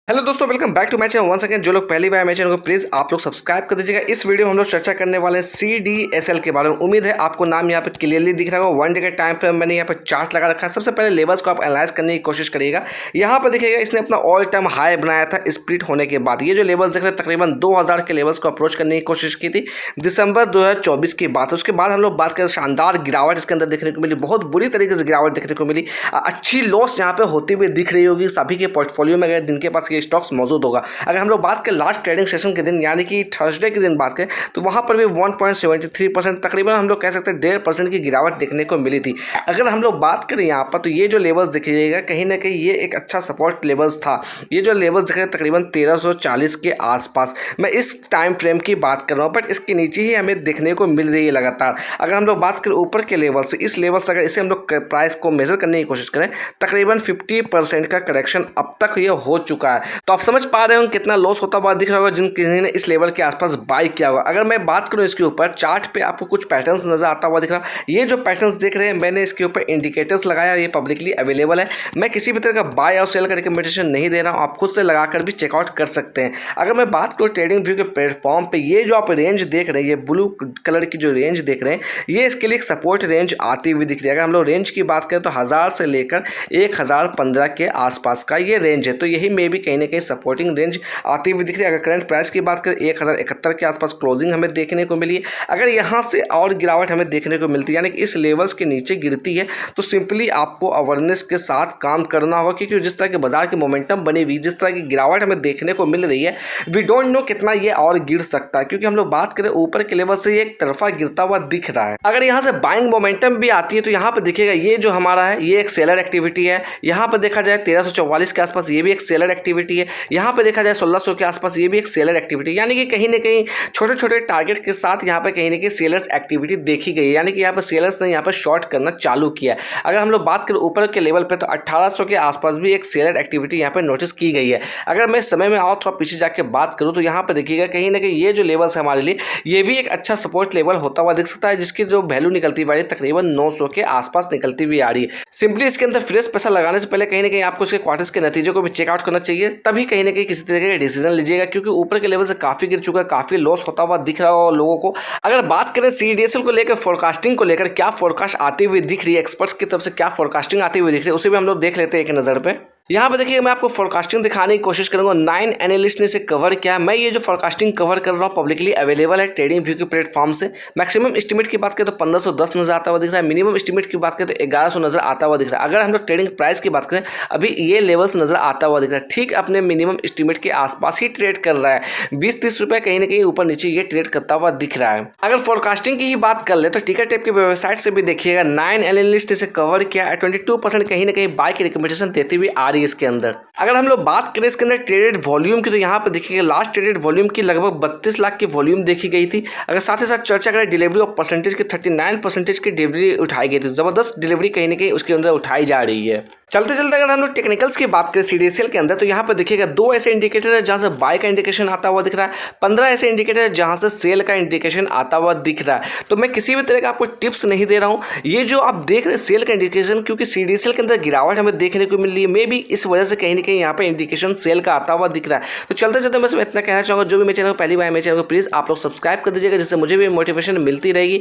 Hello दोस्तों, welcome back to my channel once again. जो लोग पहली बार मेरे चैनल को प्लीज आप लोग सब्सक्राइब कर दीजिएगा। इस वीडियो में हम लोग चर्चा करने वाले हैं CDSL के बारे में। उम्मीद है आपको नाम यहाँ पे क्लियरली दिख रहा होगा। 1 डे का टाइम फ्रेम मैंने यहाँ पे चार्ट लगा रखा है। सबसे पहले लेवल्स को आप एनालाइज करने की कोशिश करिएगा। यहाँ पर देखिएगा इसने अपना ऑल टाइम हाई बनाया था स्प्लिट होने के बाद। ये जो लेवल्स देख रहे हैं तकरीबन 2000 के लेवल्स को अप्रोच करने की कोशिश की थी दिसंबर 2024 की बात। उसके बाद हम लोग बात करें, शानदार गिरावट इसके अंदर देखने को मिली, बहुत बुरी तरीके से गिरावट देखने को मिली। अच्छी लॉस यहाँ पे होती हुई दिख रही होगी सभी के पोर्टफोलियो में अगर जिनके पास ये स्टॉक्स मौजूद होगा। अगर हम लोग बात करें लास्ट ट्रेडिंग सेशन के दिन यानी कि थर्सडे के दिन बात करें तो वहां पर भी 1.73% तकरीबन हम लोग कह सकते हैं 1.5% की गिरावट देखने को मिली थी। अगर हम लोग बात करें यहाँ पर तो ये जो लेवल्स दिखिएगा कहीं ना कहीं ये एक अच्छा सपोर्ट लेवल्स था। ये जो लेवल्स दिख रहे हैं तकरीबन 1340 के आसपास, मैं इस टाइम फ्रेम की बात कर रहा हूँ, बट इसके नीचे ही हमें देखने को मिल रही है लगातार। अगर हम लोग बात करें ऊपर के लेवल से, इस लेवल से अगर इसे हम लोग प्राइस को मेजर करने की कोशिश करें तकरीबन 50% का करेक्शन अब तक ये हो चुका है। तो आप समझ पा रहे हो कितना लॉस होता हुआ दिख रहा होगा जिन किसी ने इस लेवल के आसपास बाई किया होगा। अगर मैं बात करूं इसके ऊपर चार्ट पे आपको कुछ पैटर्न्स नजर आता हुआ दिख रहा है। ये जो पैटर्न्स देख रहे हैं मैंने इसके ऊपर इंडिकेटर्स लगाया, ये पब्लिकली अवेलेबल है। मैं किसी भी तरह का बाय और सेल का रिकमेंडेशन नहीं दे रहा हूं, आप खुद से लगाकर भी चेकआउट कर सकते हैं। अगर मैं बात करूं ट्रेडिंग व्यू के प्लेटफॉर्म पे, ये जो आप रेंज देख रहे हैं, ये ब्लू कलर की जो रेंज देख रहे हैं, ये इसके लिए एक सपोर्ट रेंज आती हुई दिख रही है। अगर हम लोग रेंज की बात करें तो 1000 से लेकर 1015 के आसपास का ये रेंज है। तो यही मे भी कहीं ना कहीं सपोर्टिंग रेंज आती हुई दिख रही है। अगर करंट प्राइस की बात करें 1071 के आसपास क्लोजिंग हमें देखने को मिली है। अगर यहाँ से और गिरावट हमें देखने को मिलती है यानी कि इस लेवल्स के नीचे गिरती है तो सिंपली आपको अवेयरनेस के साथ काम करना होगा, क्योंकि जिस तरह के बाजार की मोमेंटम बनी हुई, जिस तरह की गिरावट हमें देखने को मिल रही है, वी डोंट नो कितना ये और गिर सकता है। क्योंकि हम लोग बात करें ऊपर के लेवल से ये एक तरफा गिरता हुआ दिख रहा है। अगर यहाँ से बाइंग मोमेंटम भी आती है तो यहाँ पर देखिएगा ये जो हमारा है ये एक सेलर एक्टिविटी है। यहाँ पर देखा जाए 1344 के आसपास ये भी एक सेलर एक्टिविटी है। यहाँ पर देखा जाए 1600 के आसपास ये भी एक सेलर एक्टिविटी, यानी कि कहीं ना कहीं छोटे छोटे टारगेट के साथ यहाँ पे कहीं ना कहीं सेलर्स एक्टिविटी देखी गई है। यानी कि यहाँ पर सेलर्स ने यहाँ पर शॉर्ट करना चालू किया है। अगर हम लोग बात करें ऊपर के लेवल पे तो 1800 के आसपास भी एक सेलर एक्टिविटी यहाँ पे नोटिस की गई है। अगर मैं समय में और थोड़ा पीछे जाके बात करूँ तो यहाँ पर देखिएगा कहीं ना कहीं ये जो लेवल्स है हमारे लिए ये भी एक अच्छा सपोर्ट लेवल होता हुआ दिख सकता है, जिसकी जो वैल्यू निकलती हुई तकरीबन 900 के आसपास निकलती हुई आ रही है। सिंपली इसके अंदर फ्रेश पैसा लगाने से पहले कहीं ना कहीं आपको इसके क्वार्टर्स के नतीजों को भी चेकआउट करना चाहिए, तभी कहीं ना कहीं किसी तरह का डिसीजन लीजिएगा। क्योंकि ऊपर के लेवल से काफी गिर चुका है, काफी लॉस होता हुआ दिख रहा है लोगों को। अगर बात करें CDSL को लेकर, फोरकास्टिंग को लेकर क्या फोरकास्ट आती हुई दिख रही है, एक्सपर्ट्स की तरफ से क्या फोरकास्टिंग आती हुई दिख रही है, उसे भी हम लोग देख लेते हैं एक नजर पे। यहाँ पे देखिए मैं आपको फोरकास्टिंग दिखाने की कोशिश करूंगा। 9 एनालिस्ट ने इसे कवर किया। मैं ये जो फोरकास्टिंग कवर कर रहा हूँ पब्लिकली अवेलेबल है ट्रेडिंग व्यू के प्लेटफॉर्म से। मैक्सिमम एस्टिमेट की बात करें तो 1510 नजर आता हुआ दिख रहा है। मिनिमम एस्टिमेट की बात करें तो 1100 नजर आता हुआ दिख रहा है। अगर हम लोग ट्रेडिंग प्राइस की बात करें अभी ये लेवल्स नजर आता हुआ दिख रहा है, ठीक अपने मिनिमम एस्टिमेट के आसपास ही ट्रेड कर रहा है। 20-30 रुपये कहीं ना कहीं ऊपर नीचे ये ट्रेड करता हुआ दिख रहा है। अगर फोरकास्टिंग की ही बात कर ले तो टिकर टेप की वेबसाइट से भी देखिएगा 9 एनालिस्ट इसे कवर किया। 22% कहीं ना कहीं बाय की रिकमेंडेशन देती हुई आ रही है इसके अंदर। अगर हम लोग बात करें इसके अंदर ट्रेडेड वॉल्यूम की तो यहाँ पे देखिएगा लास्ट ट्रेडेड वॉल्यूम की लगभग 32 लाख की वॉल्यूम देखी गई थी। अगर साथ ही साथ चर्चा करें डिलीवरी ऑफ परसेंटेज की 39% की डिलीवरी उठाई गई थी। जबरदस्त डिलीवरी कहीं ना कहीं उसके अंदर उठाई जा रही है। चलते चलते अगर हम लोग टेक्निकल्स की बात करें CDSL के अंदर तो यहाँ पर देखिएगा 2 ऐसे इंडिकेटर है जहाँ से बाय का इंडिकेशन आता हुआ दिख रहा है, 15 ऐसे इंडिकेटर है जहाँ से सेल का इंडिकेशन आता हुआ दिख रहा है। तो मैं किसी भी तरह का आपको टिप्स नहीं दे रहा हूँ। ये जो आप देख रहे हैं सेल का इंडिकेशन, क्योंकि CDSL के अंदर गिरावट हमें देखने को मिल रही है, मे भी इस वजह से कहीं ना कहीं यहाँ पे इंडिकेशन सेल का आता हुआ दिख रहा है। तो चलते चलते मैं इतना कहना चाहूँगा, जो भी मेरे चैनल को पहली बार मेरे चैनल को प्लीज़ आप लोग सब्सक्राइब कर दीजिएगा, जिससे मुझे भी मोटिवेशन मिलती रहेगी।